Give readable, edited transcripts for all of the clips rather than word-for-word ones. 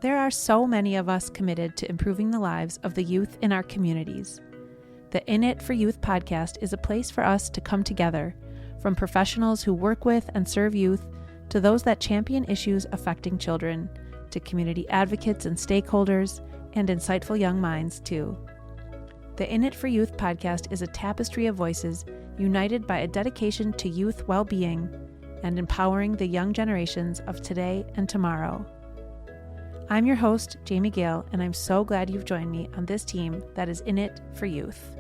There are so many of us committed to improving the lives of the youth in our communities. The In It for Youth podcast is a place for us to come together, from professionals who work with and serve youth to those that champion issues affecting children, to community advocates and stakeholders, and insightful young minds too. The In It for Youth podcast is a tapestry of voices united by a dedication to youth well-being and empowering the young generations of today and tomorrow. I'm your host, Jamie Gale, and I'm so glad you've joined me on this team that is in it for youth.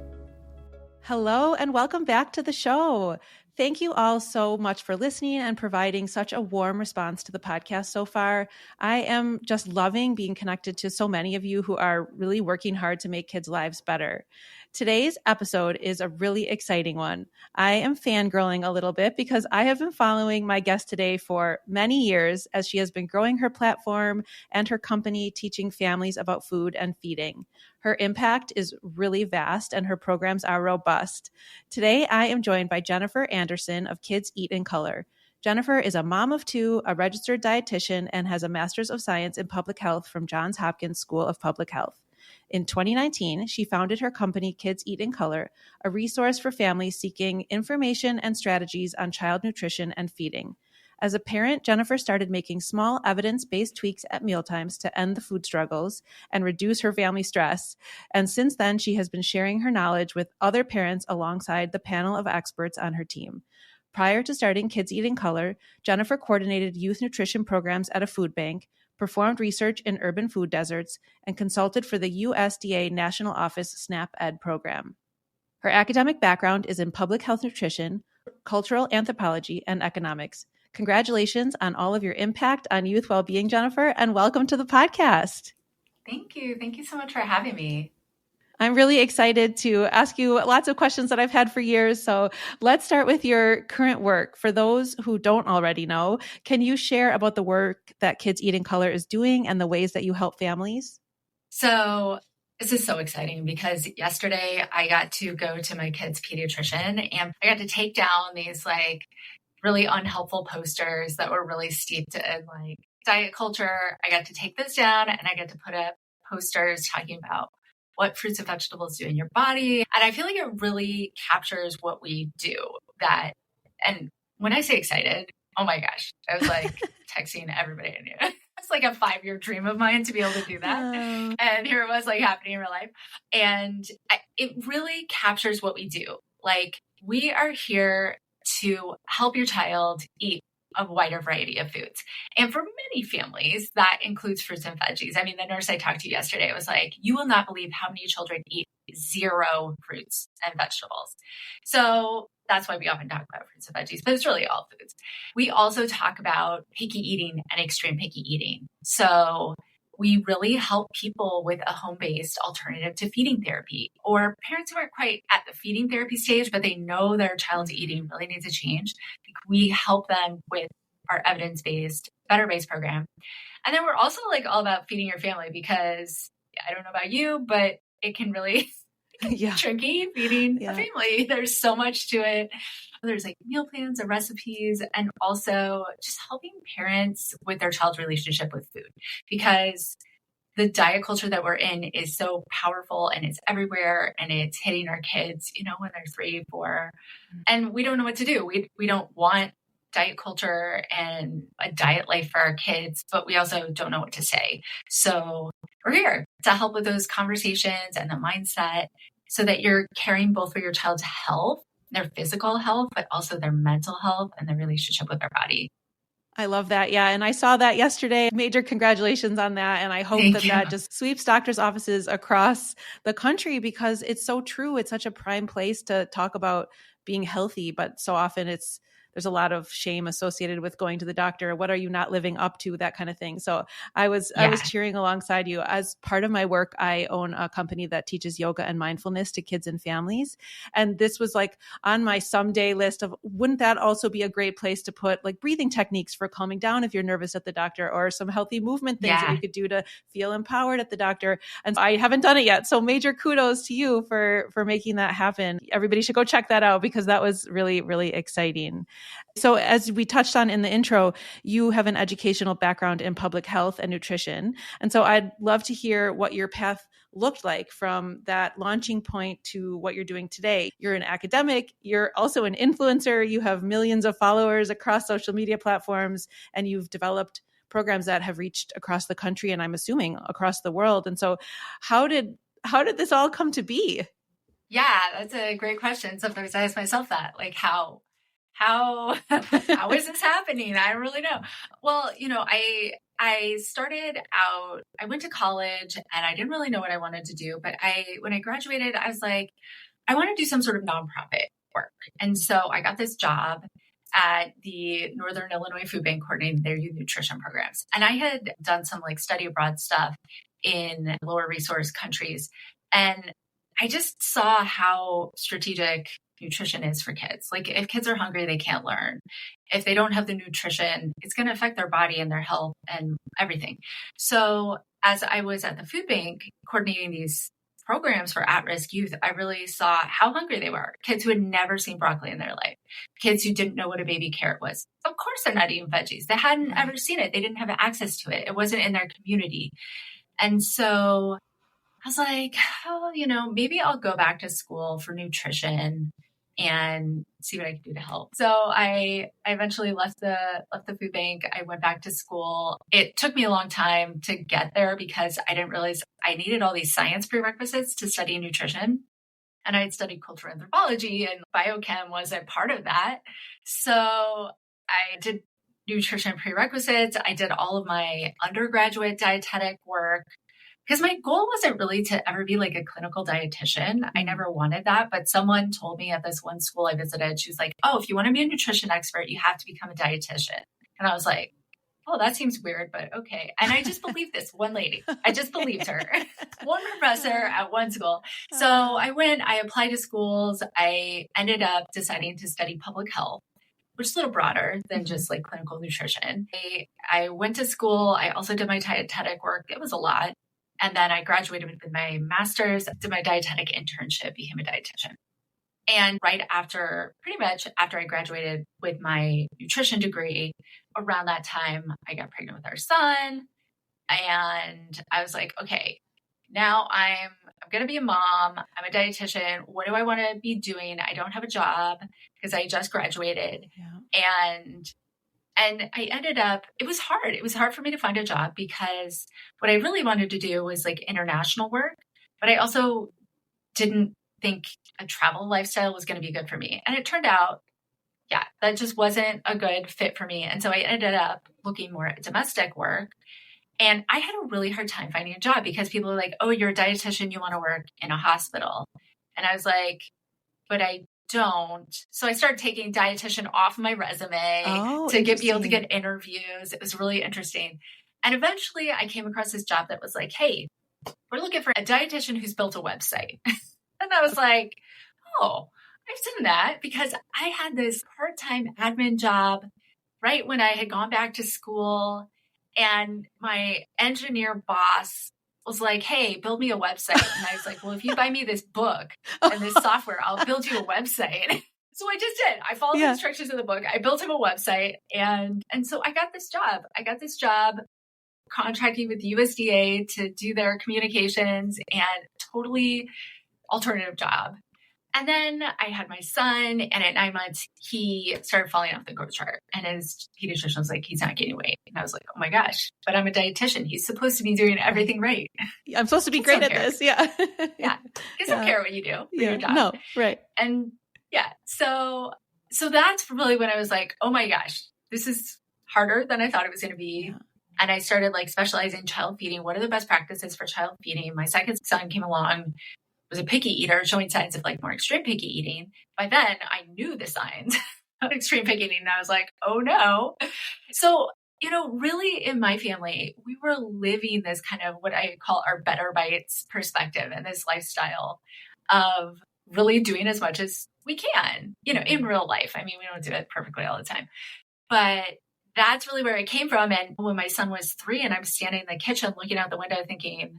Hello, and welcome back to the show. Thank you all so much for listening and providing such a warm response to the podcast so far. I am just loving being connected to so many of you who are really working hard to make kids' lives better. Today's episode is a really exciting one. I am fangirling a little bit because I have been following my guest today for many years as she has been growing her platform and her company teaching families about food and feeding. Her impact is really vast and her programs are robust. Today, I am joined by Jennifer Anderson of Kids Eat in Color. Jennifer is a mom of two, a registered dietitian, and has a Master's of Science in Public Health from Johns Hopkins School of Public Health. In 2019, she founded her company, Kids Eat in Color, a resource for families seeking information and strategies on child nutrition and feeding. As a parent, Jennifer started making small evidence-based tweaks at mealtimes to end the food struggles and reduce her family stress. And since then, she has been sharing her knowledge with other parents alongside the panel of experts on her team. Prior to starting Kids Eat in Color, Jennifer coordinated youth nutrition programs at a food bank, performed research in urban food deserts, and consulted for the USDA National Office SNAP Ed program. Her academic background is in public health nutrition, cultural anthropology, and economics. Congratulations on all of your impact on youth well-being, Jennifer, and welcome to the podcast. Thank you. Thank you so much for having me. I'm really excited to ask you lots of questions that I've had for years. So let's start with your current work. For those who don't already know, can you share about the work that Kids Eat in Color is doing and the ways that you help families? So this is so exciting because yesterday I got to go to my kid's pediatrician and I got to take down these really unhelpful posters that were really steeped in diet culture. I got to take those down and I got to put up posters talking about what fruits and vegetables do in your body. And I feel like it really captures what we do. And when I say excited, oh my gosh, I was texting everybody I knew. It's like a 5-year dream of mine to be able to do that. And here it was happening in real life. And it really captures what we do. We are here to help your child eat a wider variety of foods. And for many families, that includes fruits and veggies. I mean, the nurse I talked to yesterday was like, you will not believe how many children eat 0 fruits and vegetables. So that's why we often talk about fruits and veggies, but it's really all foods. We also talk about picky eating and extreme picky eating. So we really help people with a home-based alternative to feeding therapy, or parents who aren't quite at the feeding therapy stage, but they know their child's eating really needs to change. We help them with our evidence-based, better-based program. And then we're also all about feeding your family because I don't know about you, but it can really be tricky feeding a family. There's so much to it. There's meal plans and recipes, and also just helping parents with their child's relationship with food, because the diet culture that we're in is so powerful and it's everywhere and it's hitting our kids, when they're 3, 4, and we don't know what to do. We don't want diet culture and a diet life for our kids, but we also don't know what to say. So we're here to help with those conversations and the mindset so that you're caring both for your child's health, their physical health, but also their mental health and their relationship with their body. I love that. Yeah. And I saw that yesterday. Major congratulations on that. And I hope that just sweeps doctors' offices across the country because it's so true. It's such a prime place to talk about being healthy, but so often there's a lot of shame associated with going to the doctor. What are you not living up to? That kind of thing. So I was cheering alongside you. As part of my work, I own a company that teaches yoga and mindfulness to kids and families. And this was on my someday list of, wouldn't that also be a great place to put breathing techniques for calming down if you're nervous at the doctor, or some healthy movement things that you could do to feel empowered at the doctor. And I haven't done it yet. So major kudos to you for making that happen. Everybody should go check that out because that was really, really exciting. So as we touched on in the intro, you have an educational background in public health and nutrition. And so I'd love to hear what your path looked like from that launching point to what you're doing today. You're an academic, you're also an influencer, you have millions of followers across social media platforms, and you've developed programs that have reached across the country and I'm assuming across the world. And so how did this all come to be? Yeah, that's a great question. Sometimes I ask myself that, like, how how is this happening? I don't really know. Well, I started out, I went to college and I didn't really know what I wanted to do, but when I graduated, I was like, I want to do some sort of nonprofit work. And so I got this job at the Northern Illinois Food Bank coordinating their youth nutrition programs. And I had done some like study abroad stuff in lower resource countries. And I just saw how strategic nutrition is for kids. Like if kids are hungry, they can't learn. If they don't have the nutrition, it's going to affect their body and their health and everything. So as I was at the food bank coordinating these programs for at-risk youth, I really saw how hungry they were. Kids who had never seen broccoli in their life, kids who didn't know what a baby carrot was. Of course, they're not eating veggies. They hadn't ever seen it. They didn't have access to it. It wasn't in their community. And so I was like, oh, maybe I'll go back to school for nutrition and see what I can do to help. So I eventually left the food bank. I went back to school. It took me a long time to get there because I didn't realize I needed all these science prerequisites to study nutrition. And I had studied cultural anthropology and biochem wasn't part of that. So I did nutrition prerequisites. I did all of my undergraduate dietetic work. Because my goal wasn't really to ever be like a clinical dietitian. I never wanted that. But someone told me at this one school I visited, she was like, oh, if you want to be a nutrition expert, you have to become a dietitian. And I was like, oh, that seems weird, but okay. And I just believed this one lady. I just believed her. One professor at one school. So I applied to schools. I ended up deciding to study public health, which is a little broader than just like clinical nutrition. I went to school. I also did my dietetic work. It was a lot. And then I graduated with my master's, did my dietetic internship, became a dietitian. And pretty much after I graduated with my nutrition degree, around that time, I got pregnant with our son. And I was like, okay, now I'm going to be a mom. I'm a dietitian. What do I want to be doing? I don't have a job because I just graduated. Yeah. And I ended up, it was hard. It was hard for me to find a job because what I really wanted to do was like international work, but I also didn't think a travel lifestyle was going to be good for me. And it turned out, that just wasn't a good fit for me. And so I ended up looking more at domestic work. And I had a really hard time finding a job because people are like, oh, you're a dietitian, you want to work in a hospital. And I was like, but I don't. So I started taking dietitian off my resume to be able to get interviews. It was really interesting. And eventually I came across this job that was like, hey, we're looking for a dietitian who's built a website. And I was like, oh, I've done that because I had this part-time admin job right when I had gone back to school. And my engineer boss was like, hey, build me a website. And I was like, well, if you buy me this book and this software, I'll build you a website. So I just did. I followed the instructions in the book. I built him a website. And so I got this job. I got this job contracting with USDA to do their communications and totally alternative job. And then I had my son, and at 9 months, he started falling off the growth chart. And his pediatrician was like, he's not gaining weight. And I was like, oh my gosh, but I'm a dietitian. He's supposed to be doing everything right. I'm supposed to be great at this. Yeah. Yeah. Kids don't care what you do for your job. No, right. And so that's really when I was like, oh my gosh, this is harder than I thought it was going to be. Yeah. And I started like specializing in child feeding. What are the best practices for child feeding? My second son came along, was a picky eater, showing signs of like more extreme picky eating. By then I knew the signs of extreme picky eating. And I was like, oh no. So, really in my family, we were living this kind of what I call our better bites perspective and this lifestyle of really doing as much as we can, in real life. I mean, we don't do it perfectly all the time, but that's really where it came from. And when my son was 3 and I'm standing in the kitchen looking out the window thinking,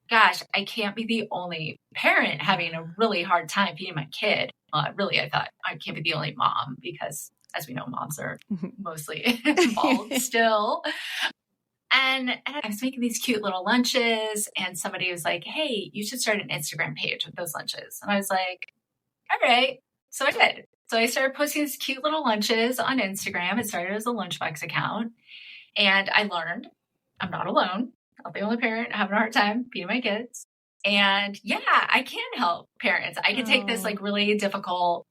gosh, I can't be the only parent having a really hard time feeding my kid. Really, I thought I can't be the only mom because as we know, moms are mostly involved still. And I was making these cute little lunches, and somebody was like, hey, you should start an Instagram page with those lunches. And I was like, all right. So I did. So I started posting these cute little lunches on Instagram. It started as a lunchbox account. And I learned I'm not alone. I'm not the only parent having a hard time feeding my kids. And yeah, I can help parents. I can take this like really difficult,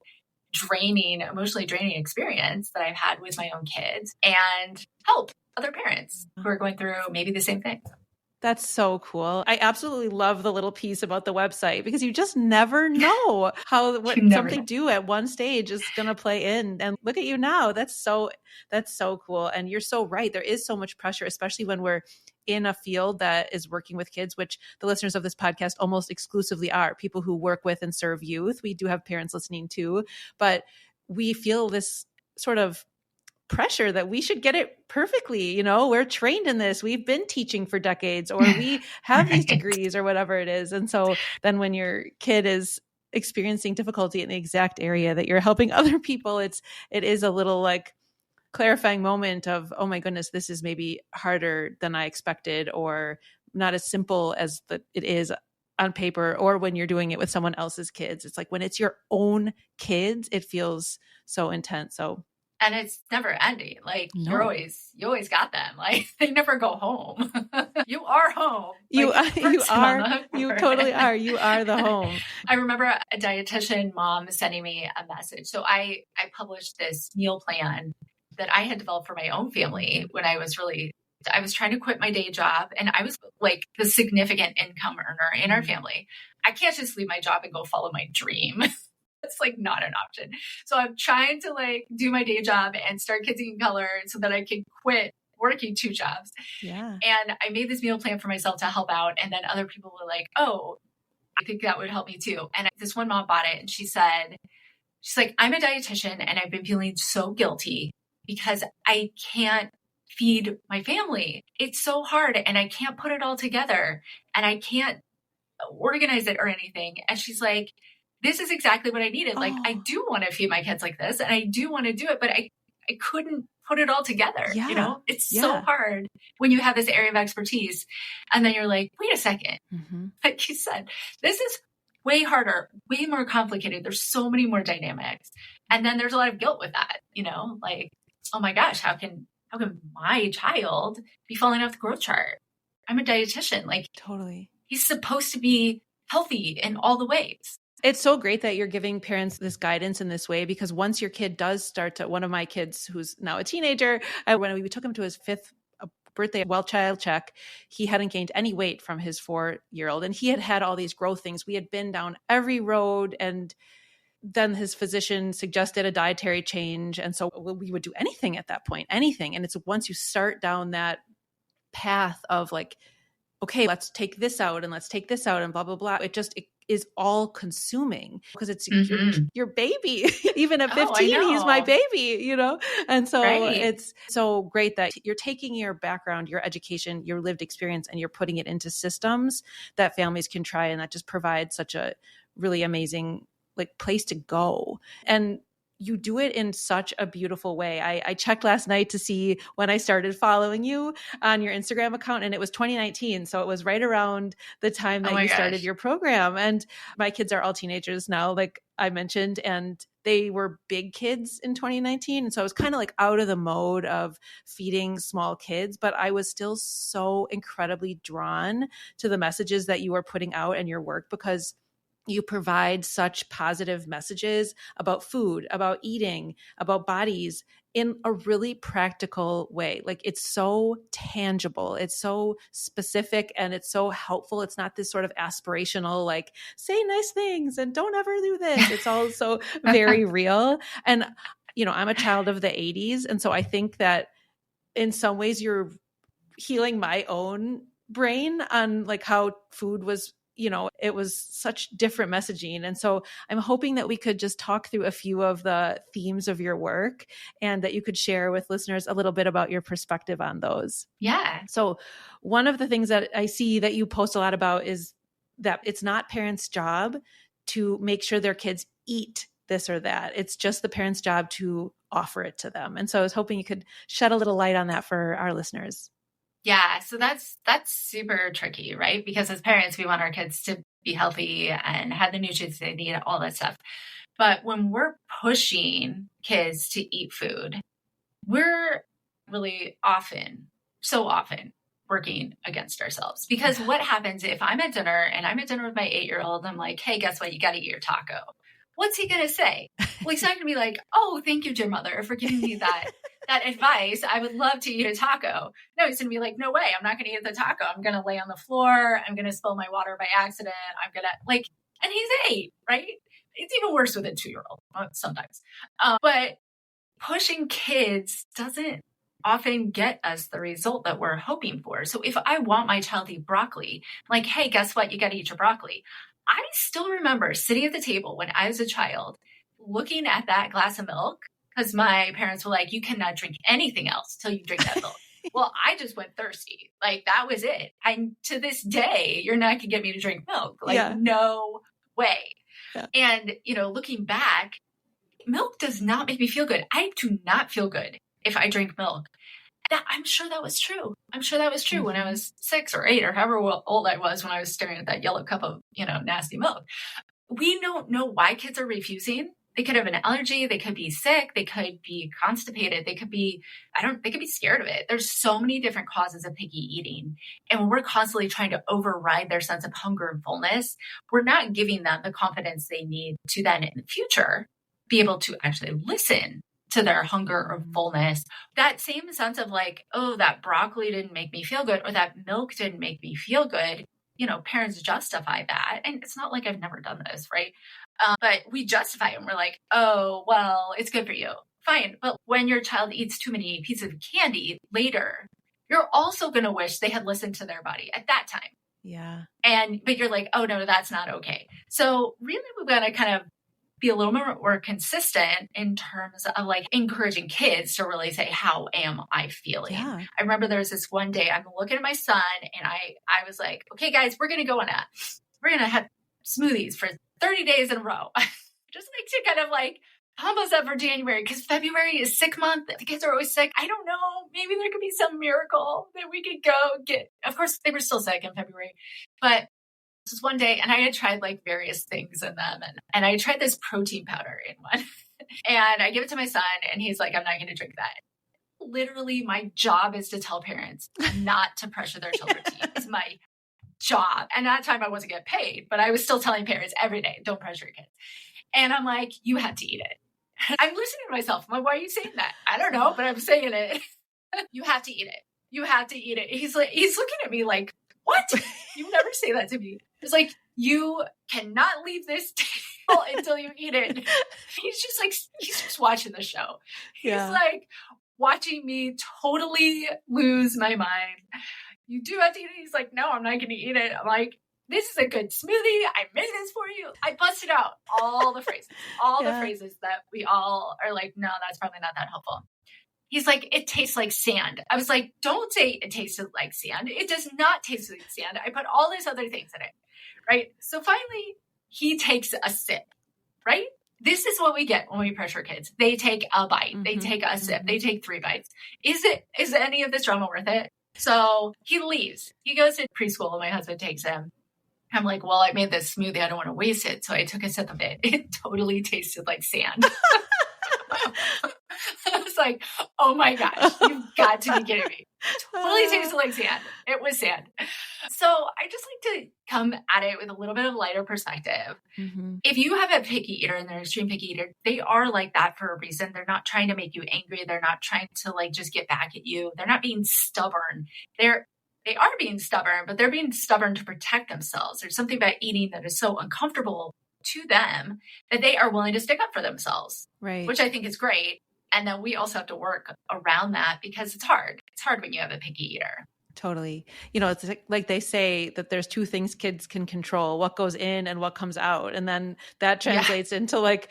emotionally draining experience that I've had with my own kids and help other parents who are going through maybe the same thing. That's so cool. I absolutely love the little piece about the website because you just never know how what something do at one stage is going to play in. And look at you now. That's so cool. And you're so right. There is so much pressure, especially when we're in a field that is working with kids, which the listeners of this podcast almost exclusively are people who work with and serve youth. We do have parents listening too, but we feel this sort of pressure that we should get it perfectly. You know, we're trained in this. We've been teaching for decades, or we have these degrees or whatever it is. And so then when your kid is experiencing difficulty in the exact area that you're helping other people, it is a little like clarifying moment of, oh my goodness, this is maybe harder than I expected, or not as simple as it is on paper, or when you're doing it with someone else's kids. It's like when it's your own kids, it feels so intense. And it's never ending. Like you always got them. Like they never go home. You are home. You totally are. You are the home. I remember a dietitian mom sending me a message. So I published this meal plan that I had developed for my own family when I was trying to quit my day job, and I was like the significant income earner in our family. I can't just leave my job and go follow my dream. It's like not an option. So I'm trying to like do my day job and start Kids Eating Color so that I can quit working 2 jobs. Yeah. And I made this meal plan for myself to help out. And then other people were like, oh, I think that would help me too. And this one mom bought it and she's like, I'm a dietitian and I've been feeling so guilty because I can't feed my family. It's so hard and I can't put it all together and I can't organize it or anything. And she's like, this is exactly what I needed. Like, I do want to feed my kids like this and I do want to do it, but I couldn't put it all together. Yeah. You know, it's so hard when you have this area of expertise. And then you're like, wait a second. Mm-hmm. Like you said, this is way harder, way more complicated. There's so many more dynamics. And then there's a lot of guilt with that, you know, like, oh my gosh, how can my child be falling off the growth chart? I'm a dietitian. Like, totally. He's supposed to be healthy in all the ways. It's so great that you're giving parents this guidance in this way, because once your kid does start to, one of my kids who's now a teenager, when we took him to his 5th birthday child check, he hadn't gained any weight from his 4-year-old. And he had all these growth things. We had been down every road, and then his physician suggested a dietary change. And so we would do anything at that point, anything. And it's once you start down that path of like, okay, let's take this out and let's take this out and blah, blah, blah. It is all consuming because it's your baby. Even at 15, he's my baby, you know? And so It's so great that you're taking your background, your education, your lived experience, and you're putting it into systems that families can try. And that just provides such a really amazing like place to go. And you do it in such a beautiful way. I checked last night to see when I started following you on your Instagram account, and it was 2019. So it was right around the time that you started your program. And my kids are all teenagers now, like I mentioned, and they were big kids in 2019. And so I was kind of like out of the mode of feeding small kids, but I was still so incredibly drawn to the messages that you were putting out and your work, because you provide such positive messages about food, about eating, about bodies in a really practical way. Like it's so tangible, it's so specific, and it's so helpful. It's not this sort of aspirational, like say nice things and don't ever do this. It's all so very real. And, you know, I'm a child of the 80s. And so I think that in some ways you're healing my own brain on like how food was, you know, it was such different messaging. And so I'm hoping that we could just talk through a few of the themes of your work and that you could share with listeners a little bit about your perspective on those. Yeah. So one of the things that I see that you post a lot about is that it's not parents' job to make sure their kids eat this or that. It's just the parent's job to offer it to them. And so I was hoping you could shed a little light on that for our listeners. Yeah. So that's super tricky, right? Because as parents, we want our kids to be healthy and have the nutrients they need, all that stuff. But when we're pushing kids to eat food, we're really so often working against ourselves. Because what happens if I'm at dinner and I'm at dinner with my 8-year-old, I'm like, hey, guess what? You got to eat your taco. What's he going to say? Well, he's not going to be like, oh, thank you, dear mother, for giving me that advice. I would love to eat a taco. No, he's going to be like, no way. I'm not going to eat the taco. I'm going to lay on the floor. I'm going to spill my water by accident. I'm going to and he's 8, right? It's even worse with a 2-year-old sometimes. But pushing kids doesn't often get us the result that we're hoping for. So if I want my child to eat broccoli, like, hey, guess what? You got to eat your broccoli. I still remember sitting at the table when I was a child, looking at that glass of milk, because my parents were like, you cannot drink anything else till you drink that milk. Well, I just went thirsty. Like, that was it. And to this day, you're not going to get me to drink milk. No way. Yeah. And, looking back, milk does not make me feel good. I do not feel good if I drink milk. I'm sure that was true. Mm-hmm. When I was 6 or 8 or however old I was when I was staring at that yellow cup of, nasty milk. We don't know why kids are refusing. They could have an allergy. They could be sick. They could be constipated. They could be scared of it. There's so many different causes of picky eating. And when we're constantly trying to override their sense of hunger and fullness, we're not giving them the confidence they need to then in the future be able to actually listen to their hunger or fullness. That same sense of like, oh, that broccoli didn't make me feel good, or that milk didn't make me feel good. Parents justify that. And it's not like I've never done this, right? But we justify it and we're like, oh, well, it's good for you. Fine. But when your child eats too many pieces of candy later, you're also going to wish they had listened to their body at that time. Yeah. But you're like, oh, no, that's not okay. So really, we've got to kind of be a little more consistent in terms of like encouraging kids to really say, how am I feeling? Yeah. I remember there was this one day I'm looking at my son and I was like, okay, guys, we're going to have smoothies for 30 days in a row. Just like to kind of like pump us up for January, because February is sick month. The kids are always sick. I don't know. Maybe there could be some miracle that we could go get. Of course, they were still sick in February, but this was one day and I had tried like various things in them. And I tried this protein powder in one and I give it to my son and he's like, I'm not going to drink that. Literally, my job is to tell parents not to pressure their children to eat. It's my job. And at that time I wasn't getting paid, but I was still telling parents every day, don't pressure your kids. And I'm like, you have to eat it. I'm listening to myself. I'm like, why are you saying that? I don't know, but I'm saying it. You have to eat it. You have to eat it. He's looking at me like, what? You never say that to me. It's like, you cannot leave this table until you eat it. He's just watching the show. He's like watching me totally lose my mind. You do have to eat it. He's like, no, I'm not going to eat it. I'm like, this is a good smoothie. I made this for you. I busted out all the phrases, the phrases that we all are like, no, that's probably not that helpful. He's like, it tastes like sand. I was like, don't say it tasted like sand. It does not taste like sand. I put all these other things in it, right? So finally, he takes a sip, right? This is what we get when we pressure kids. They take a bite. Mm-hmm. They take a sip. They take 3 bites. Is any of this drama worth it? So he leaves. He goes to preschool and my husband takes him. I'm like, well, I made this smoothie. I don't want to waste it. So I took a sip of it. It totally tasted like sand. I was like, oh my gosh, you've got to be kidding me. It totally tasted like sand. It was sand. So I just like to come at it with a little bit of lighter perspective. Mm-hmm. If you have a picky eater and they're an extreme picky eater, they are like that for a reason. They're not trying to make you angry. They're not trying to like just get back at you. They're not being stubborn. They are being stubborn, but they're being stubborn to protect themselves. There's something about eating that is so uncomfortable to them that they are willing to stick up for themselves, right? Which I think is great. And then we also have to work around that because it's hard. It's hard when you have a picky eater. Totally. It's like they say that there's two things kids can control, what goes in and what comes out. And then that translates into like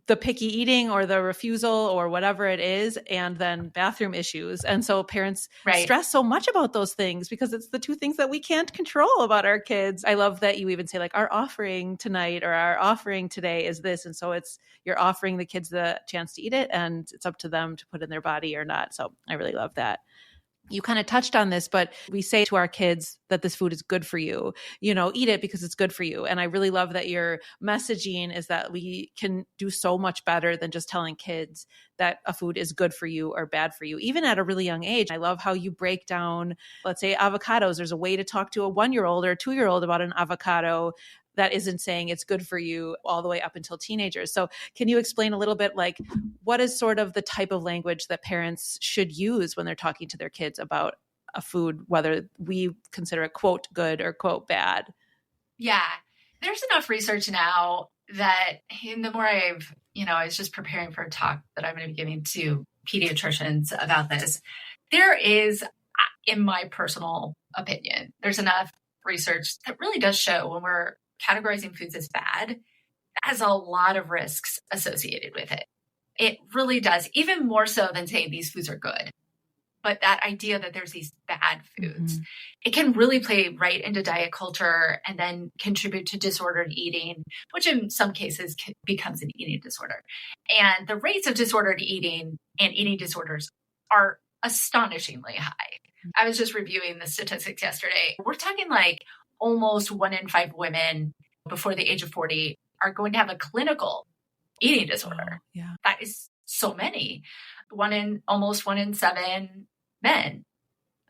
the picky eating or the refusal or whatever it is, and then bathroom issues. And so parents stress so much about those things because it's the two things that we can't control about our kids. I love that you even say like our offering tonight or our offering today is this. And so you're offering the kids the chance to eat it, and it's up to them to put in their body or not. So I really love that. You kind of touched on this, but we say to our kids that this food is good for you, eat it because it's good for you. And I really love that your messaging is that we can do so much better than just telling kids that a food is good for you or bad for you, even at a really young age. I love how you break down, let's say avocados. There's a way to talk to a 1-year-old or a 2-year-old about an avocado that isn't saying it's good for you all the way up until teenagers. So can you explain a little bit like what is sort of the type of language that parents should use when they're talking to their kids about a food, whether we consider it quote good or quote bad? Yeah, there's enough research now that the more I was just preparing for a talk that I'm going to be giving to pediatricians about this. There is, in my personal opinion, there's enough research that really does show when we're categorizing foods as bad, that has a lot of risks associated with it. It really does, even more so than saying these foods are good. But that idea that there's these bad foods, it can really play right into diet culture and then contribute to disordered eating, which in some cases becomes an eating disorder. And the rates of disordered eating and eating disorders are astonishingly high. I was just reviewing the statistics yesterday. We're talking like almost 1 in 5 women before the age of 40 are going to have a clinical eating disorder. Oh, yeah. That is so many. Almost 1 in 7 men.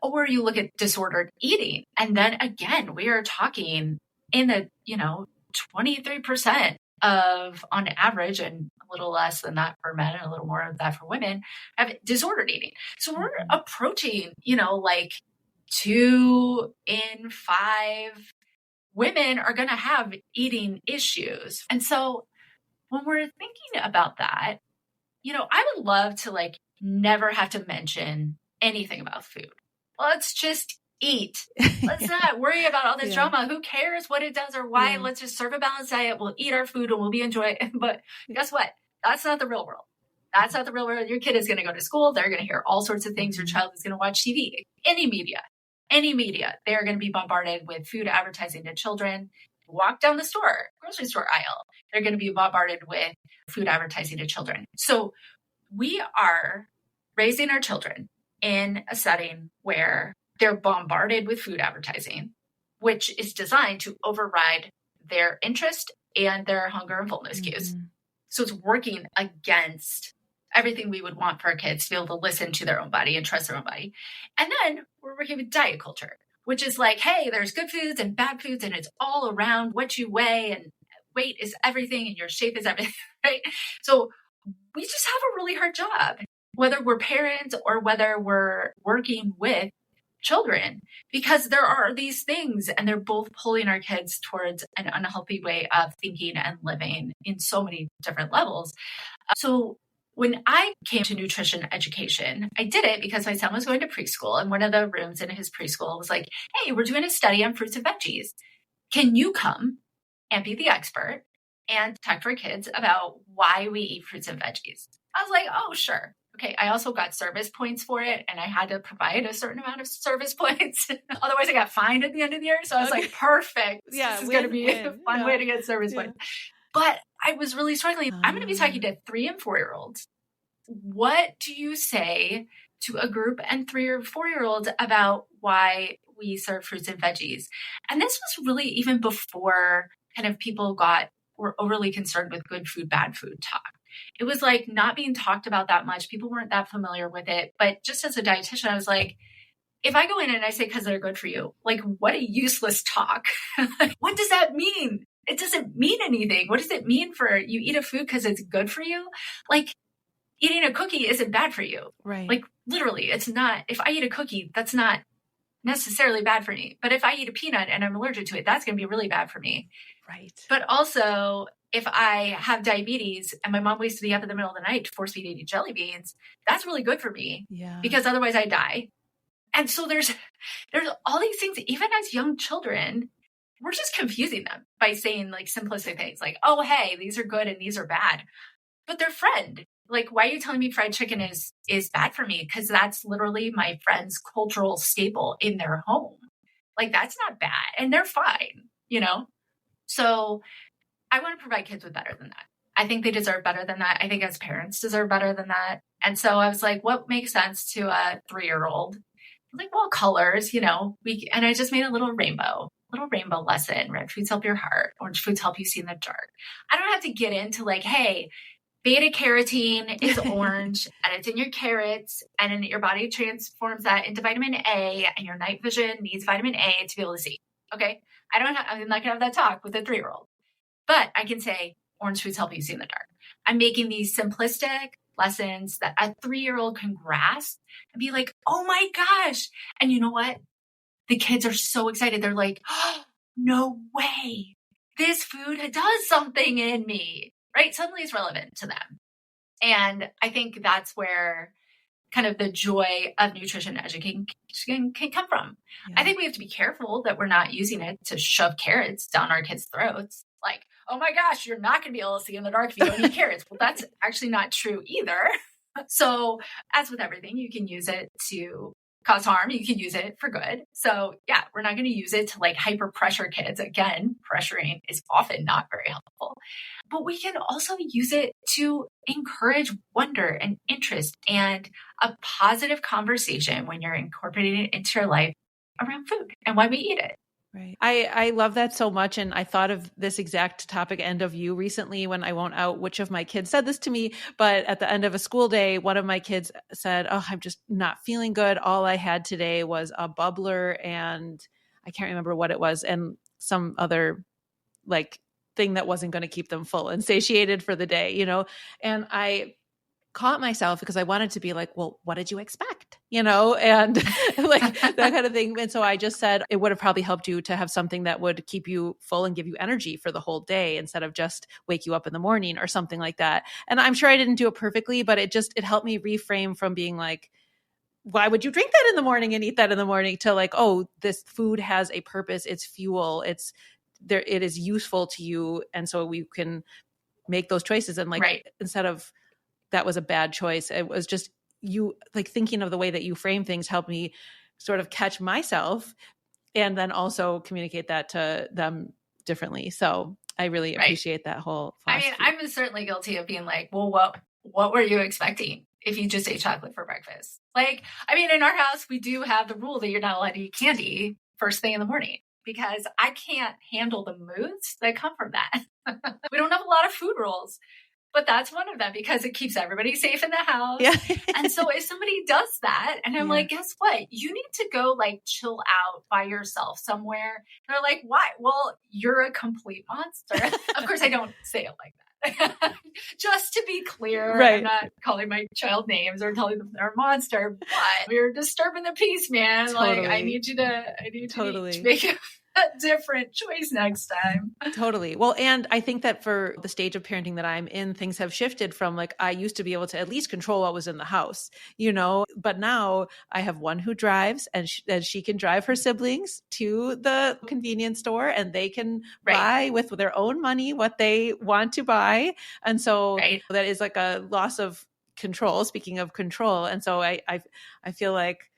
Or you look at disordered eating. And then again, we are talking in the, 23% of, on average, and a little less than that for men and a little more of that for women, have disordered eating. So we're approaching, like 2 in 5 women are going to have eating issues. And so when we're thinking about that, I would love to like never have to mention anything about food. Let's just eat. Let's not worry about all this drama. Who cares what it does or why? Let's just serve a balanced diet. We'll eat our food and we'll be enjoying it. But guess what? That's not the real world. That's not the real world. Your kid is going to go to school. They're going to hear all sorts of things. Your child is going to watch TV, any media. They're going to be bombarded with food advertising to children. Walk down the grocery store aisle. They're going to be bombarded with food advertising to children. So we are raising our children in a setting where they're bombarded with food advertising, which is designed to override their interest and their hunger and fullness cues. So it's working against everything we would want for our kids to be able to listen to their own body and trust their own body. And then we're working with diet culture, which is like, hey, there's good foods and bad foods, and it's all around what you weigh, and weight is everything and your shape is everything, right? So we just have a really hard job, whether we're parents or whether we're working with children, because there are these things and they're both pulling our kids towards an unhealthy way of thinking and living in so many different levels. So when I came to nutrition education, I did it because my son was going to preschool, and one of the rooms in his preschool was like, hey, we're doing a study on fruits and veggies. Can you come and be the expert and talk to our kids about why we eat fruits and veggies? I was like, oh, sure. Okay. I also got service points for it, and I had to provide a certain amount of service points. Otherwise I got fined at the end of the year. So I was like, perfect. Yeah, this is going to be a fun way to get service points. But I was really struggling. I'm going to be talking to 3 and 4-year-olds. What do you say to a group and 3 or 4-year-olds about why we serve fruits and veggies? And this was really even before kind of people were overly concerned with good food, bad food talk. It was like not being talked about that much. People weren't that familiar with it. But just as a dietitian, I was like, if I go in and I say, because they're good for you, like, what a useless talk. What does that mean? It doesn't mean anything. What does it mean for you eat a food because it's good for you? Like, eating a cookie isn't bad for you. Right. Like, literally, it's not. If I eat a cookie, that's not necessarily bad for me. But if I eat a peanut and I'm allergic to it, that's going to be really bad for me. Right. But also, if I have diabetes and my mom waits to be up in the middle of the night to force feed eating jelly beans, that's really good for me. Yeah. Because otherwise I die. And so there's all these things, even as young children, we're just confusing them by saying like simplistic things like, oh, hey, these are good and these are bad, but they're friend. Like, why are you telling me fried chicken is bad for me? Because that's literally my friend's cultural staple in their home. Like, that's not bad. And they're fine, you know? So I want to provide kids with better than that. I think they deserve better than that. I think as parents deserve better than that. And so I was like, what makes sense to a 3-year-old? Like, well, colors, you know, and I just made a little rainbow lesson. Red foods help your heart. Orange foods help you see in the dark. I don't have to get into like, hey, beta carotene is orange and it's in your carrots, and then your body transforms that into vitamin A, and your night vision needs vitamin A to be able to see. Okay. I'm not going to have that talk with a 3-year-old, but I can say orange foods help you see in the dark. I'm making these simplistic lessons that a 3-year-old can grasp and be like, oh my gosh. And you know what? The kids are so excited. They're like, oh, no way. This food does something in me, right? Suddenly it's relevant to them. And I think that's where kind of the joy of nutrition education can come from. Yeah. I think we have to be careful that we're not using it to shove carrots down our kids' throats. Like, oh my gosh, you're not going to be able to see in the dark if you don't eat carrots. Well, that's actually not true either. So as with everything, you can use it to cause harm. You can use it for good. So yeah, we're not going to use it to like hyper pressure kids. Again, pressuring is often not very helpful, but we can also use it to encourage wonder and interest and a positive conversation when you're incorporating it into your life around food and why we eat it. Right. I love that so much. And I thought of this exact topic and of you recently when I won't out which of my kids said this to me, but at the end of a school day, one of my kids said, oh, I'm just not feeling good. All I had today was a bubbler and I can't remember what it was, and some other like thing that wasn't going to keep them full and satiated for the day, you know? And I caught myself because I wanted to be like, well, what did you expect? You know, and like that kind of thing. And so I just said, it would have probably helped you to have something that would keep you full and give you energy for the whole day instead of just wake you up in the morning or something like that. And I'm sure I didn't do it perfectly, but it helped me reframe from being like, why would you drink that in the morning and eat that in the morning to like, oh, this food has a purpose. It's fuel. It's there. It is useful to you. And so we can make those choices. And like, right. Instead of, that was a bad choice. It was just you like thinking of the way that you frame things helped me sort of catch myself and then also communicate that to them differently. So I really appreciate that whole philosophy. I mean, I'm certainly guilty of being like, well, what were you expecting if you just ate chocolate for breakfast? Like, I mean, in our house, we do have the rule that you're not allowed to eat candy first thing in the morning because I can't handle the moods that come from that. We don't have a lot of food rules. But that's one of them because it keeps everybody safe in the house. Yeah. And so if somebody does that, and I'm like, guess what? You need to go like chill out by yourself somewhere. They're like, why? Well, you're a complete monster. Of course, I don't say it like that. Just to be clear, right. I'm not calling my child names or telling them they're a monster, but you're disturbing the peace, man. Totally. Like, I need you to make a different choice next time. Totally. Well, and I think that for the stage of parenting that I'm in, things have shifted from like, I used to be able to at least control what was in the house, you know, but now I have one who drives and she can drive her siblings to the convenience store and they can buy with their own money what they want to buy. And so that is like a loss of control, speaking of control. And so I feel like,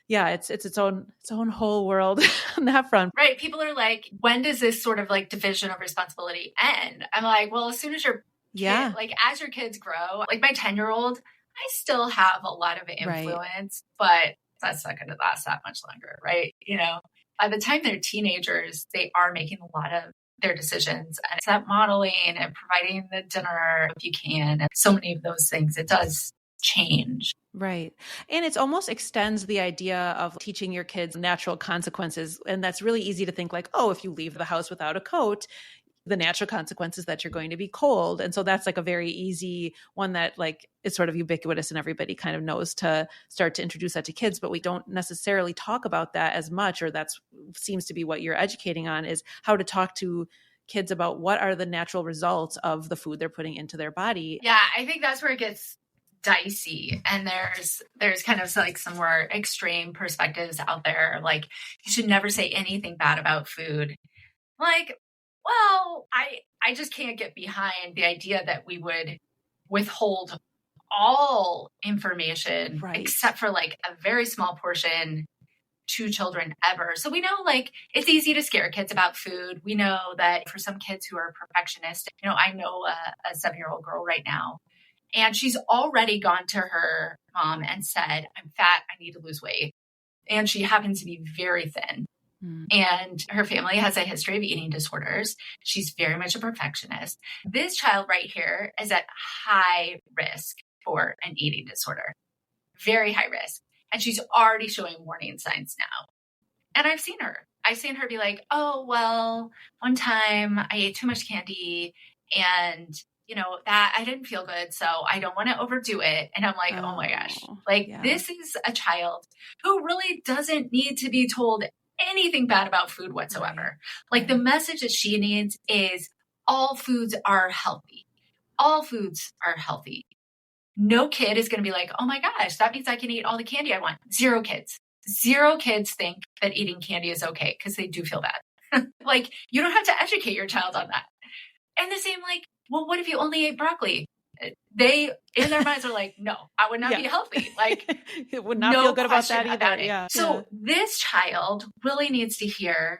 yeah, it's its own whole world on that front. Right. People are like, when does this sort of like division of responsibility end? I'm like, well, as soon as your kid, like as your kids grow, like my 10-year-old, I still have a lot of influence, but that's not going to last that much longer. Right. You know, by the time they're teenagers, they are making a lot of their decisions, and it's that modeling and providing the dinner if you can. And so many of those things, it does change. Right. And it almost extends the idea of teaching your kids natural consequences. And that's really easy to think like, oh, if you leave the house without a coat, the natural consequence is that you're going to be cold. And so that's like a very easy one that like is sort of ubiquitous and everybody kind of knows to start to introduce that to kids, but we don't necessarily talk about that as much, or that seems to be what you're educating on, is how to talk to kids about what are the natural results of the food they're putting into their body. Yeah, I think that's where it gets dicey, and there's kind of like some more extreme perspectives out there. Like, you should never say anything bad about food. Like, well, I just can't get behind the idea that we would withhold all information Right. except for like a very small portion to children ever. So we know, like, it's easy to scare kids about food. We know that for some kids who are perfectionists, I know a 7-year-old girl right now, and she's already gone to her mom and said, I'm fat, I need to lose weight. And she happens to be very thin. And her family has a history of eating disorders. She's very much a perfectionist. This child right here is at high risk for an eating disorder, very high risk. And she's already showing warning signs now. And I've seen her be like, oh, well, one time I ate too much candy and that I didn't feel good. So I don't want to overdo it. And I'm like, oh my gosh, like, this is a child who really doesn't need to be told anything bad about food whatsoever. Like, the message that she needs is all foods are healthy. All foods are healthy. No kid is going to be like, oh my gosh, that means I can eat all the candy I want. Zero kids think that eating candy is okay because they do feel bad. Like, you don't have to educate your child on that. And the same, like, well, what if you only ate broccoli? They, in their minds, are like, no, I would not be healthy. Like, it would not feel good about that either. Yeah. So this child really needs to hear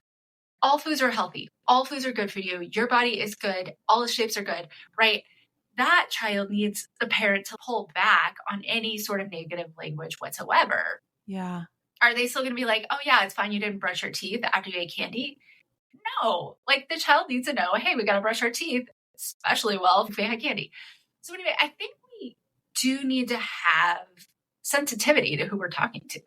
all foods are healthy. All foods are good for you. Your body is good. All the shapes are good, right? That child needs the parent to pull back on any sort of negative language whatsoever. Yeah. Are they still going to be like, oh yeah, it's fine, you didn't brush your teeth after you ate candy? No. Like, the child needs to know, hey, we got to brush our teeth, especially if we had candy. So anyway, I think we do need to have sensitivity to who we're talking to,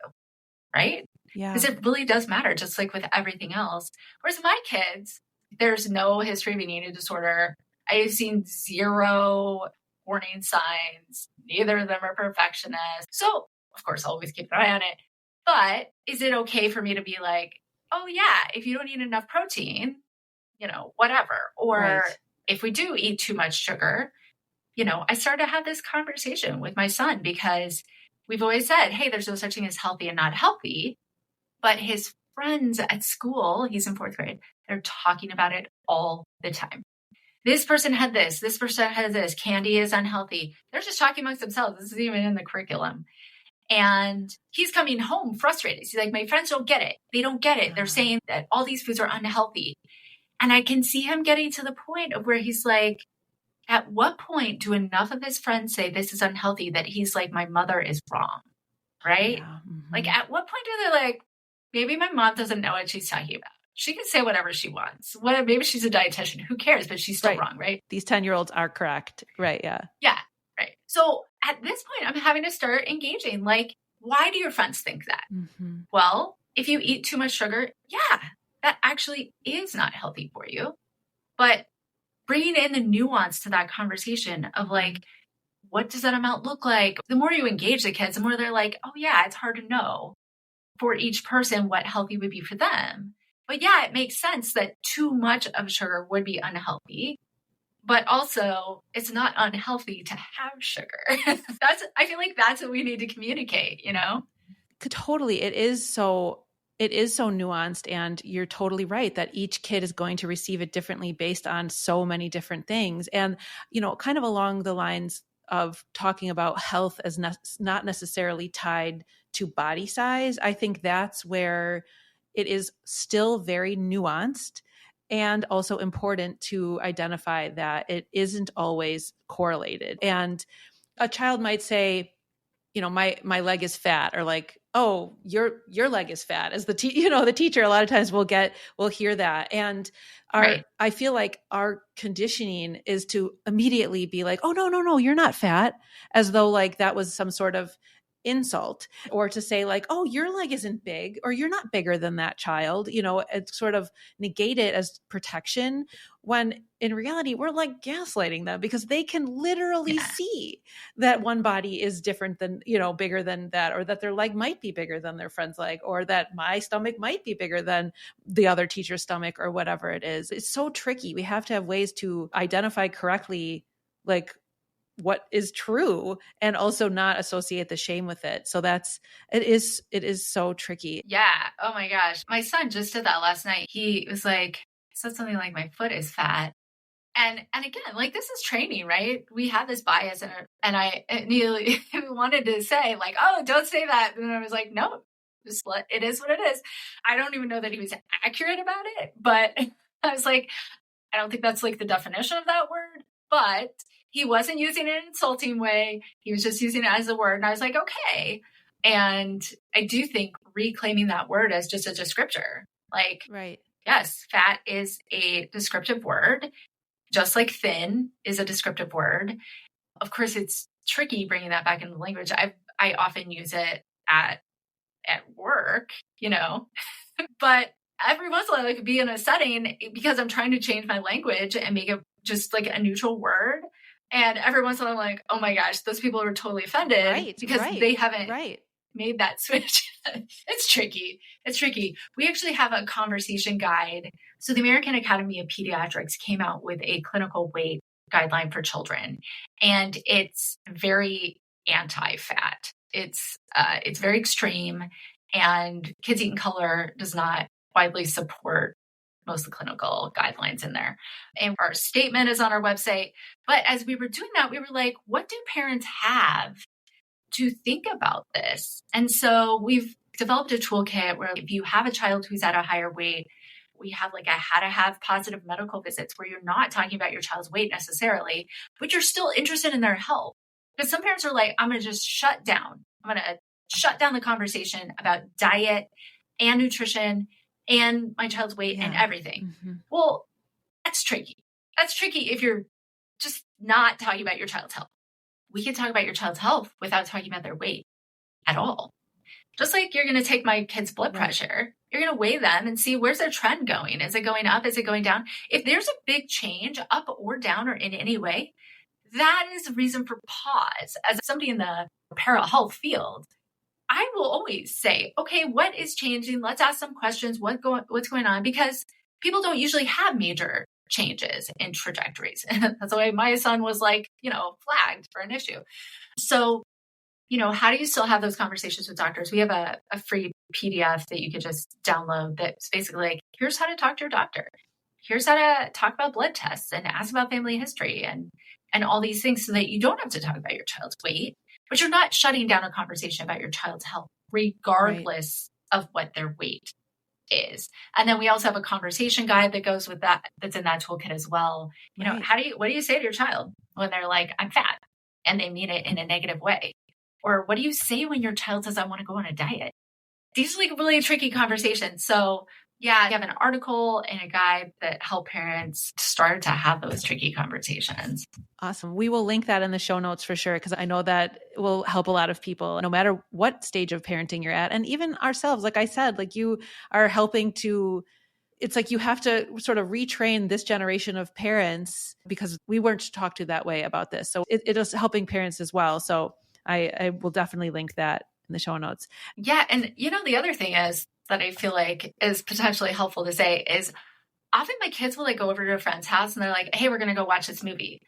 right? Yeah. Because it really does matter, just like with everything else. Whereas my kids, there's no history of an eating disorder. I've seen zero warning signs. Neither of them are perfectionists. So, of course, I'll always keep an eye on it. But is it okay for me to be like, oh yeah, if you don't eat enough protein, whatever. Or if we do eat too much sugar, I started to have this conversation with my son because we've always said, hey, there's no such thing as healthy and not healthy. But his friends at school, he's in 4th grade, they're talking about it all the time. This person had this person had this, candy is unhealthy. They're just talking amongst themselves. This isn't even in the curriculum. And he's coming home frustrated. He's like, my friends don't get it. They don't get it. They're saying that all these foods are unhealthy. And I can see him getting to the point of where he's like, at what point do enough of his friends say this is unhealthy that he's like, my mother is wrong, right? Yeah. Mm-hmm. Like, at what point do they like, maybe my mom doesn't know what she's talking about. She can say whatever she wants. Maybe she's a dietitian. Who cares? But she's still wrong, right? These 10-year-olds are correct. Right, yeah. Yeah, right. So at this point, I'm having to start engaging. Like, why do your friends think that? Mm-hmm. Well, if you eat too much sugar, yeah, that actually is not healthy for you. But bringing in the nuance to that conversation of like, what does that amount look like? The more you engage the kids, the more they're like, oh yeah, it's hard to know for each person what healthy would be for them. But yeah, it makes sense that too much of sugar would be unhealthy. But also, it's not unhealthy to have sugar. I feel like that's what we need to communicate, Totally. It is so nuanced, and you're totally right that each kid is going to receive it differently based on so many different things. And, kind of along the lines of talking about health as not necessarily tied to body size, I think that's where it is still very nuanced and also important to identify that it isn't always correlated. And a child might say, my leg is fat, or like, oh, your leg is fat. As the teacher, a lot of times we'll hear that. And I feel like our conditioning is to immediately be like, oh, no, you're not fat, as though like that was some sort of insult, or to say like, oh, your leg isn't big, or you're not bigger than that child, and sort of negate it as protection, when in reality we're like gaslighting them, because they can literally see that one body is different than, bigger than that, or that their leg might be bigger than their friend's leg, or that my stomach might be bigger than the other teacher's stomach, or whatever it is. It's so tricky. We have to have ways to identify correctly, like, what is true and also not associate the shame with it. So it is so tricky. Yeah. Oh my gosh. My son just did that last night. He was like, said something like, my foot is fat. And again, like, this is training, right? We have this bias, and I immediately wanted to say like, oh, don't say that. And I was like, no, it is what it is. I don't even know that he was accurate about it, but I was like, I don't think that's like the definition of that word, but he wasn't using it in an insulting way. He was just using it as a word. And I was like, okay. And I do think reclaiming that word as just a descriptor, like, right. Yes, fat is a descriptive word, just like thin is a descriptive word. Of course, it's tricky bringing that back into language. I often use it at work, but every once in a while I could be in a setting because I'm trying to change my language and make it just like a neutral word. And every once in a while I'm like, oh my gosh, those people are totally offended because they haven't made that switch. It's tricky. It's tricky. We actually have a conversation guide. So the American Academy of Pediatrics came out with a clinical weight guideline for children, and it's very anti-fat. It's very extreme, and Kids Eat in Color does not widely support most of the clinical guidelines in there. And our statement is on our website. But as we were doing that, we were like, what do parents have to think about this? And so we've developed a toolkit where if you have a child who's at a higher weight, we have like a how to have positive medical visits where you're not talking about your child's weight necessarily, but you're still interested in their health. Because some parents are like, I'm going to just shut down. I'm going to shut down the conversation about diet and nutrition and my child's weight and everything. Mm-hmm. Well, that's tricky. That's tricky if you're just not talking about your child's health. We can talk about your child's health without talking about their weight at all. Just like you're going to take my kid's blood pressure, you're going to weigh them and see where's their trend going. Is it going up? Is it going down? If there's a big change up or down or in any way, that is a reason for pause. As somebody in the para-health field, I will always say, okay, what is changing? Let's ask some questions. What's going on? Because people don't usually have major changes in trajectories. That's why my son was like, flagged for an issue. So, how do you still have those conversations with doctors? We have a free PDF that you could just download that's basically like, here's how to talk to your doctor. Here's how to talk about blood tests and ask about family history and all these things so that you don't have to talk about your child's weight, but you're not shutting down a conversation about your child's health, regardless of what their weight is. And then we also have a conversation guide that goes with that, that's in that toolkit as well. What do you say to your child when they're like, I'm fat, and they mean it in a negative way? Or what do you say when your child says, I want to go on a diet? These are like really tricky conversations. So yeah, you have an article and a guide that help parents start to have those tricky conversations. Awesome. We will link that in the show notes for sure, because I know that will help a lot of people, no matter what stage of parenting you're at. And even ourselves, like I said, like you are helping to, it's like you have to sort of retrain this generation of parents because we weren't talked to that way about this. So it is helping parents as well. So I will definitely link that in the show notes. Yeah. And the other thing is that I feel like is potentially helpful to say is often my kids will like go over to a friend's house and they're like, hey, we're going to go watch this movie.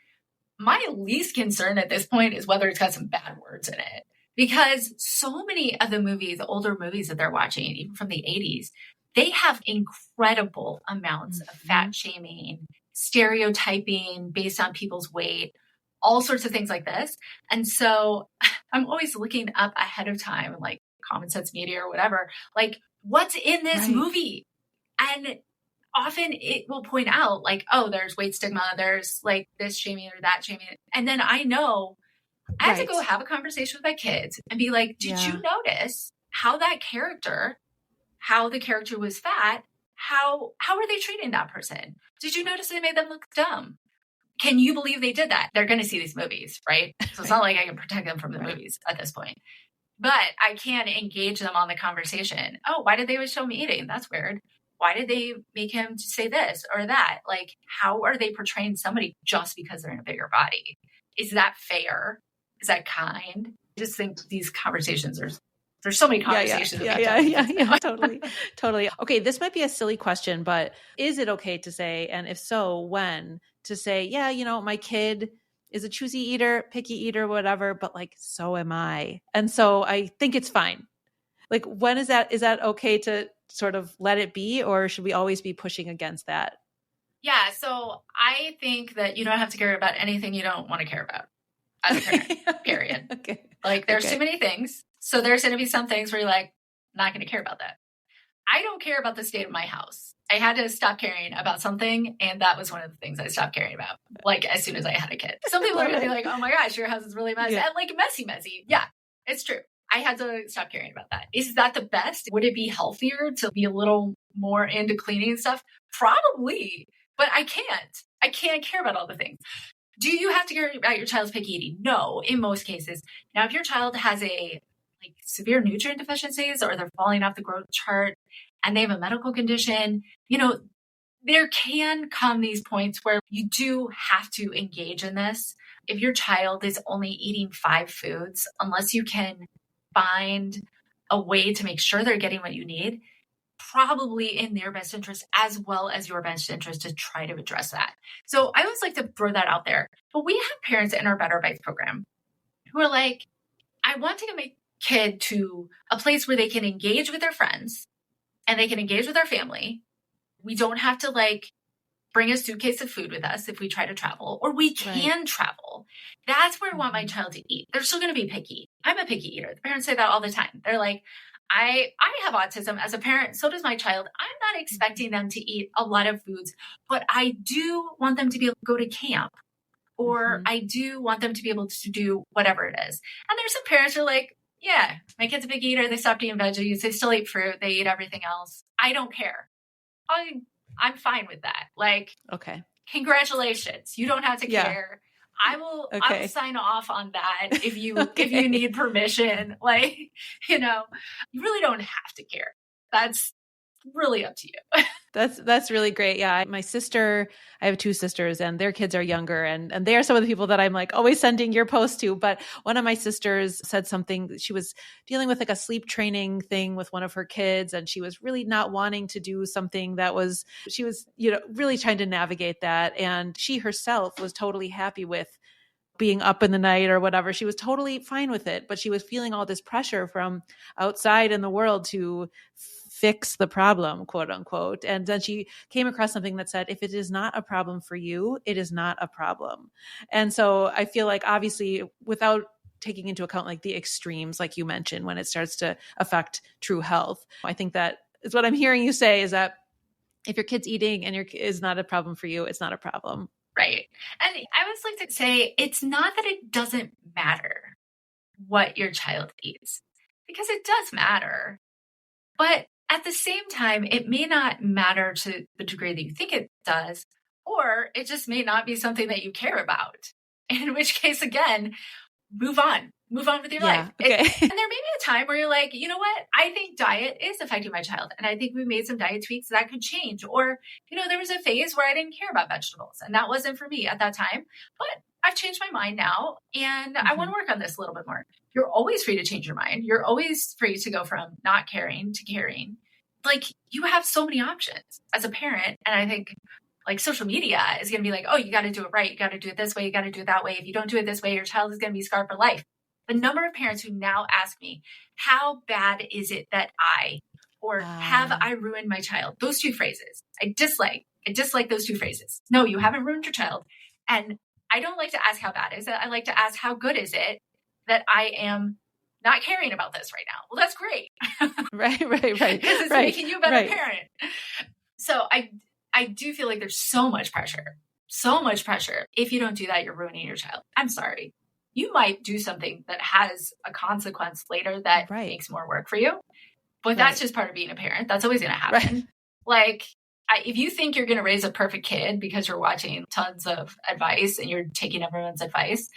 My least concern at this point is whether it's got some bad words in it, because so many of the movies, the older movies that they're watching, even from the 80s, they have incredible amounts of fat shaming, stereotyping based on people's weight, all sorts of things like this. And so I'm always looking up ahead of time, like Common Sense Media or whatever, like what's in this movie? And often it will point out like, oh, there's weight stigma, there's like this shaming or that shaming. And then I know I have to go have a conversation with my kids and be like, did you notice how the character was fat? How are they treating that person? Did you notice they made them look dumb? Can you believe they did that? They're going to see these movies, right? So it's not like I can protect them from the movies at this point. But I can engage them on the conversation. Oh, why did they always show him eating? That's weird. Why did they make him say this or that? Like, how are they portraying somebody just because they're in a bigger body? Is that fair? Is that kind? I just think these conversations there's so many conversations. Yeah, totally. Okay, this might be a silly question, but is it okay to say, and if so, when, to say, my kid is a choosy eater, picky eater, whatever, but like, so am I. And so I think it's fine. Like, when is that okay to sort of let it be, or should we always be pushing against that? Yeah. So I think that you don't have to care about anything you don't want to care about as a parent, period. Okay. Like, there's too many things. So there's going to be some things where you're like, not going to care about that. I don't care about the state of my house. I had to stop caring about something, and that was one of the things I stopped caring about, like, as soon as I had a kid. Some people are going to be like, oh my gosh, your house is really messy. Yeah. And like, messy. Yeah, it's true. I had to stop caring about that. Is that the best? Would it be healthier to be a little more into cleaning and stuff? Probably, but I can't. I can't care about all the things. Do you have to care about your child's picky eating? No, in most cases. Now, if your child has like severe nutrient deficiencies, or they're falling off the growth chart and they have a medical condition, there can come these points where you do have to engage in this. If your child is only eating 5 foods, unless you can find a way to make sure they're getting what you need, probably in their best interest as well as your best interest to try to address that. So I always like to throw that out there. But we have parents in our Better Bites program who are like, I want to get my kid to a place where they can engage with their friends and they can engage with our family. We don't have to like bring a suitcase of food with us if we try to travel, or we can travel. That's where I want my child to eat. They're still going to be picky. I'm a picky eater. The parents say that all the time. They're like, I have autism as a parent. So does my child. I'm not expecting them to eat a lot of foods, but I do want them to be able to go to camp, or I do want them to be able to do whatever it is. And there's some parents who are like, yeah, my kid's a big eater. They stopped eating veggies. They still eat fruit. They eat everything else. I don't care. I'm fine with that. Like, okay, congratulations. You don't have to care. I will sign off on that if you need permission. Like, you really don't have to care. That's really up to you. That's really great. Yeah. I have 2 sisters, and their kids are younger, and they are some of the people that I'm like always sending your posts to. But one of my sisters said something. She was dealing with like a sleep training thing with one of her kids, and she was really not wanting to do something she was really trying to navigate that. And she herself was totally happy with being up in the night or whatever. She was totally fine with it, but she was feeling all this pressure from outside in the world to fix the problem, quote unquote. And then she came across something that said, if it is not a problem for you, it is not a problem. And so I feel like, obviously, without taking into account like the extremes, like you mentioned, when it starts to affect true health, I think that is what I'm hearing you say, is that if your kid's eating and is not a problem for you, it's not a problem. Right. And I always like to say, it's not that it doesn't matter what your child eats, because it does matter. But at the same time, it may not matter to the degree that you think it does, or it just may not be something that you care about. In which case, again, move on with your life. Okay. And there may be a time where you're like, you know what? I think diet is affecting my child. And I think we made some diet tweaks that could change. Or, there was a phase where I didn't care about vegetables, and that wasn't for me at that time. But I've changed my mind now, and I want to work on this a little bit more. You're always free to change your mind. You're always free to go from not caring to caring. Like, you have so many options as a parent. And I think like social media is going to be like, oh, you got to do it right. You got to do it this way. You got to do it that way. If you don't do it this way, your child is going to be scarred for life. The number of parents who now ask me, how bad is it that have I ruined my child? Those 2 phrases I dislike those 2 phrases. No, you haven't ruined your child. And I don't like to ask how bad is it. I like to ask, how good is it that I am not caring about this right now? Well, that's great. Right. Because it's making you a better parent. So I do feel like there's so much pressure. If you don't do that, you're ruining your child. I'm sorry. You might do something that has a consequence later that makes more work for you. But that's just part of being a parent. That's always going to happen. Like, if you think you're going to raise a perfect kid because you're watching tons of advice and you're taking everyone's advice,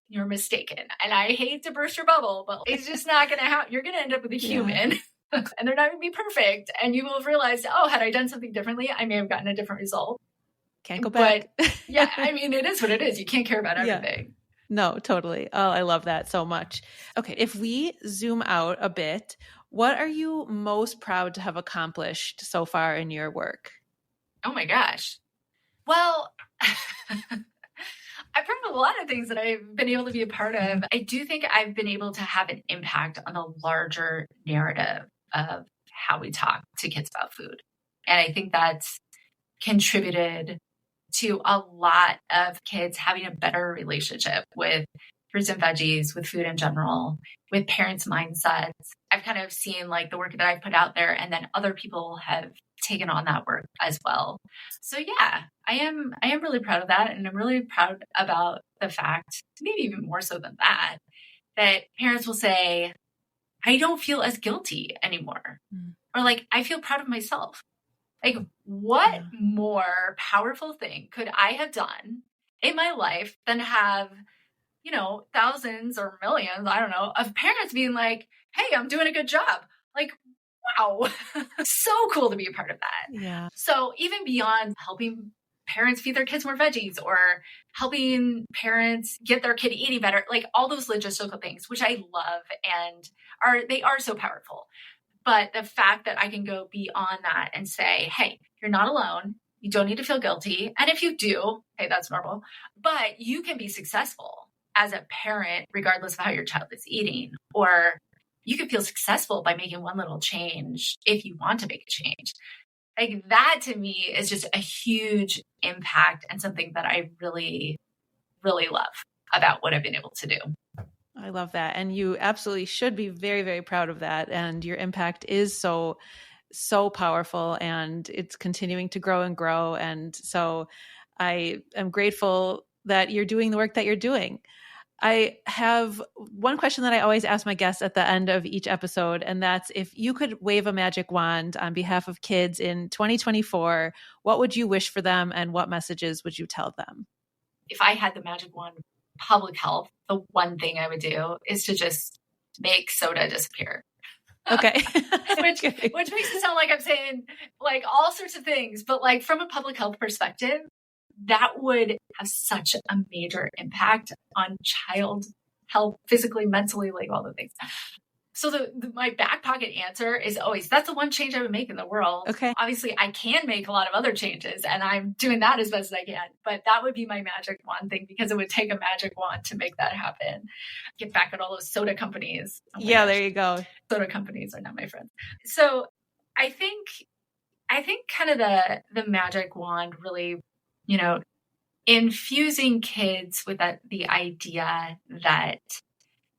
you're mistaken. And I hate to burst your bubble, but it's just not going to happen. You're going to end up with a human and they're not going to be perfect. And you will have realized, oh, had I done something differently, I may have gotten a different result. Can't go back. But it is what it is. You can't care about everything. No, totally. Oh, I love that so much. Okay. If we zoom out a bit, what are you most proud to have accomplished so far in your work? Oh my gosh. Well, I'm proud of a lot of things that I've been able to be a part of. I do think I've been able to have an impact on the larger narrative of how we talk to kids about food. And I think that's contributed to a lot of kids having a better relationship with fruits and veggies, with food in general, with parents' mindsets. I've kind of seen like the work that I've put out there, and then other people have taken on that work as well. So yeah, I am really proud of that. And I'm really proud about the fact, maybe even more so than that, that parents will say, I don't feel as guilty anymore. Or like, I feel proud of myself. Like, what more powerful thing could I have done in my life than have, thousands or millions, I don't know, of parents being like, hey, I'm doing a good job. Like, wow, so cool to be a part of that. Yeah. So even beyond helping parents feed their kids more veggies or helping parents get their kid eating better, like all those logistical things, which I love and they are so powerful. But the fact that I can go beyond that and say, hey, you're not alone. You don't need to feel guilty. And if you do, hey, that's normal. But you can be successful as a parent, regardless of how your child is eating. Or you can feel successful by making one little change if you want to make a change. Like that to me is just a huge impact and something that I really, really love about what I've been able to do. I love that. And you absolutely should be very, very proud of that. And your impact is so powerful, and it's continuing to grow and grow. And so I am grateful that you're doing the work that you're doing. I have one question that I always ask my guests at the end of each episode, and that's if you could wave a magic wand on behalf of kids in 2024, what would you wish for them and what messages would you tell them? If I had the magic wand, public health, the one thing I would do is to just make soda disappear. Okay. which makes it sound like I'm saying like all sorts of things, but like from a public health perspective, that would have such a major impact on child health, physically, mentally, like all the things. So my back pocket answer is always, that's the one change I would make in the world. Okay. Obviously, I can make a lot of other changes, and I'm doing that as best as I can. But that would be my magic wand thing, because it would take a magic wand to make that happen. Get back at all those soda companies. Oh yeah, gosh. There you go. Soda companies are not my friends. So I think kind of the magic wand really, infusing kids with the idea that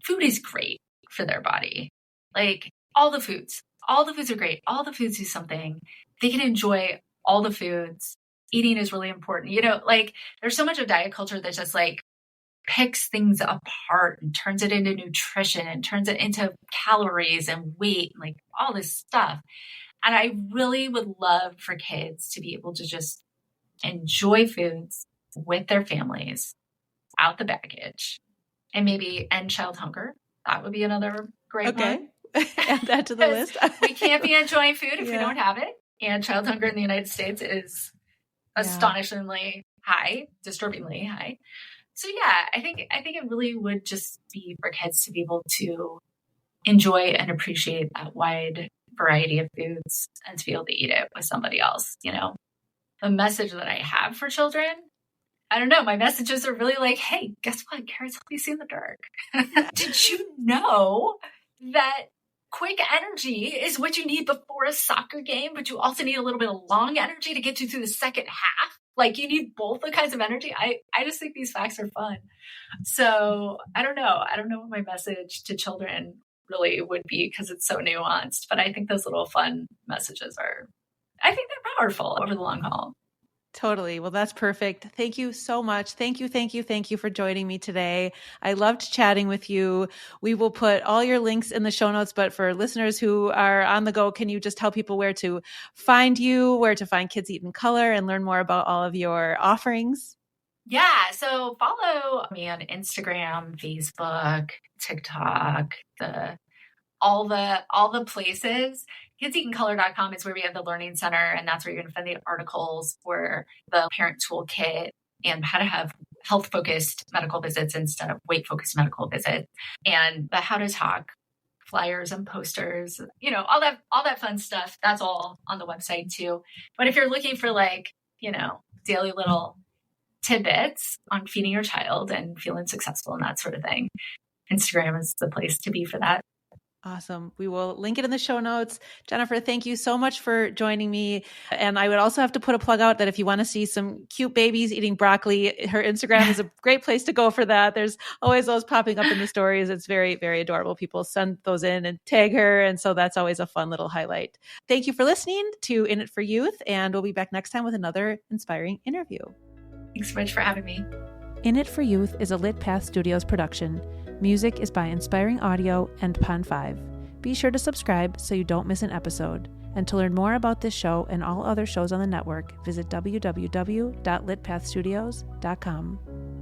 food is great for their body. Like all the foods are great. All the foods do something. They can enjoy all the foods. Eating is really important. Like there's so much of diet culture that just like picks things apart and turns it into nutrition and turns it into calories and weight, and like all this stuff. And I really would love for kids to be able to just enjoy foods with their families, out the baggage, and maybe end child hunger. That would be another great one. Add that to the list. We can't be enjoying food if we don't have it. And child hunger in the United States is astonishingly high, disturbingly high. So yeah, I think it really would just be for kids to be able to enjoy and appreciate that wide variety of foods and to be able to eat it with somebody else. The message that I have for children, I don't know, my messages are really like, hey, guess what? Carrots help you see in the dark. Did you know that quick energy is what you need before a soccer game, but you also need a little bit of long energy to get you through the second half? Like you need both the kinds of energy. I just think these facts are fun. So I don't know what my message to children really would be, because it's so nuanced, but I think those little fun messages I think they're powerful over the long haul. Totally. Well, that's perfect. Thank you so much. Thank you for joining me today. I loved chatting with you. We will put all your links in the show notes, but for listeners who are on the go, can you just tell people where to find you, where to find Kids Eat in Color, and learn more about all of your offerings? Yeah. So follow me on Instagram, Facebook, TikTok, all the places. KidsEatInColor.com is where we have the Learning Center, and that's where you're going to find the articles for the parent toolkit and how to have health-focused medical visits instead of weight-focused medical visits, and the How to Talk flyers and posters, all that fun stuff. That's all on the website too. But if you're looking for daily little tidbits on feeding your child and feeling successful and that sort of thing. Instagram is the place to be for that. Awesome. We will link it in the show notes. Jennifer, thank you so much for joining me. And I would also have to put a plug out that if you want to see some cute babies eating broccoli, her Instagram is a great place to go for that. There's always those popping up in the stories. It's very, very adorable. People send those in and tag her. And so that's always a fun little highlight. Thank you for listening to In It for Youth. And we'll be back next time with another inspiring interview. Thanks so much for having me. In It for Youth is a Lit Path Studios production. Music is by Inspiring Audio and Pond 5. Be sure to subscribe so you don't miss an episode. And to learn more about this show and all other shows on the network, visit www.litpathstudios.com.